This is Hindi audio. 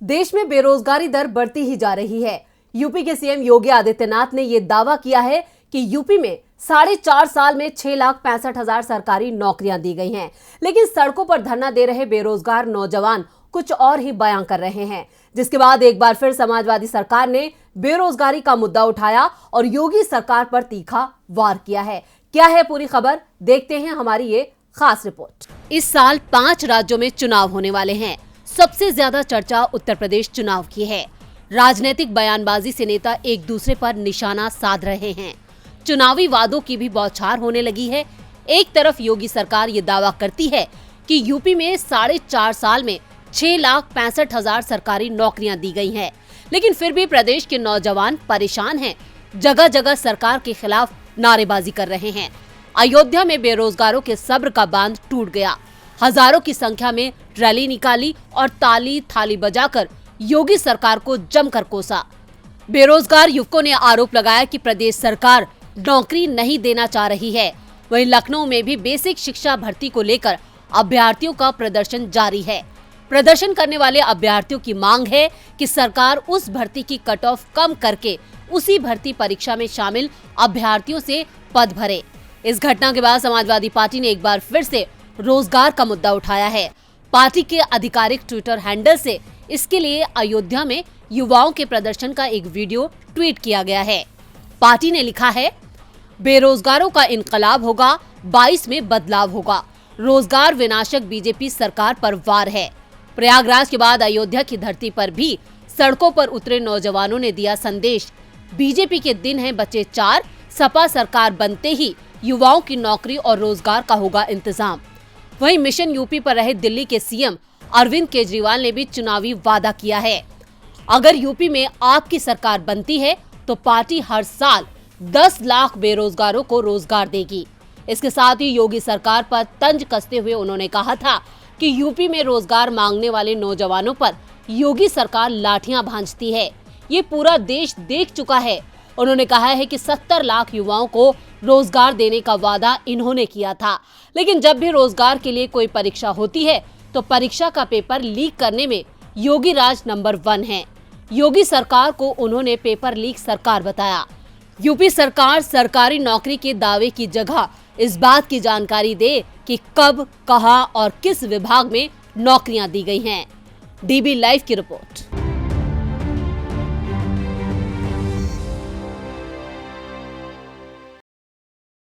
देश में बेरोजगारी दर बढ़ती ही जा रही है। यूपी के सीएम योगी आदित्यनाथ ने यह दावा किया है कि यूपी में 4.5 साल में 6,65,000 सरकारी नौकरियां दी गई हैं। लेकिन सड़कों पर धरना दे रहे बेरोजगार नौजवान कुछ और ही बयां कर रहे हैं, जिसके बाद एक बार फिर समाजवादी सरकार ने बेरोजगारी का मुद्दा उठाया और योगी सरकार पर तीखा वार किया है। क्या है पूरी खबर, देखते हैं हमारी ये खास रिपोर्ट। इस साल 5 राज्यों में चुनाव होने वाले हैं। सबसे ज्यादा चर्चा उत्तर प्रदेश चुनाव की है। राजनीतिक बयानबाजी से नेता एक दूसरे पर निशाना साध रहे हैं। चुनावी वादों की भी बौछार होने लगी है। एक तरफ योगी सरकार ये दावा करती है कि यूपी में 4.5 साल में 6,65,000 सरकारी नौकरियां दी गई हैं, लेकिन फिर भी प्रदेश के नौजवान परेशान हैं। जगह जगह सरकार के खिलाफ नारेबाजी कर रहे हैं। अयोध्या में बेरोजगारों के सब्र का बांध टूट गया। हजारों की संख्या में रैली निकाली और ताली थाली बजाकर योगी सरकार को जमकर कोसा। बेरोजगार युवकों ने आरोप लगाया कि प्रदेश सरकार नौकरी नहीं देना चाह रही है। वहीं लखनऊ में भी बेसिक शिक्षा भर्ती को लेकर अभ्यर्थियों का प्रदर्शन जारी है। प्रदर्शन करने वाले अभ्यर्थियों की मांग है कि सरकार उस भर्ती की कट ऑफ कम करके उसी भर्ती परीक्षा में शामिल अभ्यर्थियों से पद भरे। इस घटना के बाद समाजवादी पार्टी ने एक बार फिर से रोजगार का मुद्दा उठाया है। पार्टी के आधिकारिक ट्विटर हैंडल से इसके लिए अयोध्या में युवाओं के प्रदर्शन का एक वीडियो ट्वीट किया गया है। पार्टी ने लिखा है, बेरोजगारों का इनकलाब होगा, 22 में बदलाव होगा। रोजगार विनाशक बीजेपी सरकार पर वार है। प्रयागराज के बाद अयोध्या की धरती पर भी सड़कों पर उतरे नौजवानों ने दिया संदेश, बीजेपी के दिन हैं बचे 4, सपा सरकार बनते ही युवाओं की नौकरी और रोजगार का होगा इंतजाम। वहीं मिशन यूपी पर रहे दिल्ली के सीएम अरविंद केजरीवाल ने भी चुनावी वादा किया है। अगर यूपी में आपकी सरकार बनती है तो पार्टी हर साल 10 लाख बेरोजगारों को रोजगार देगी। इसके साथ ही योगी सरकार पर तंज कसते हुए उन्होंने कहा था कि यूपी में रोजगार मांगने वाले नौजवानों पर योगी सरकार लाठियां भांजती है। ये पूरा देश देख चुका है। उन्होंने कहा है कि 70 लाख युवाओं को रोजगार देने का वादा इन्होंने किया था, लेकिन जब भी रोजगार के लिए कोई परीक्षा होती है तो परीक्षा का पेपर लीक करने में योगी राज नंबर 1 है। योगी सरकार को उन्होंने पेपर लीक सरकार बताया। यूपी सरकार सरकारी नौकरी के दावे की जगह इस बात की जानकारी दे कि कब, कहां और किस विभाग में नौकरियां दी गई हैं। डीबी लाइव की रिपोर्ट।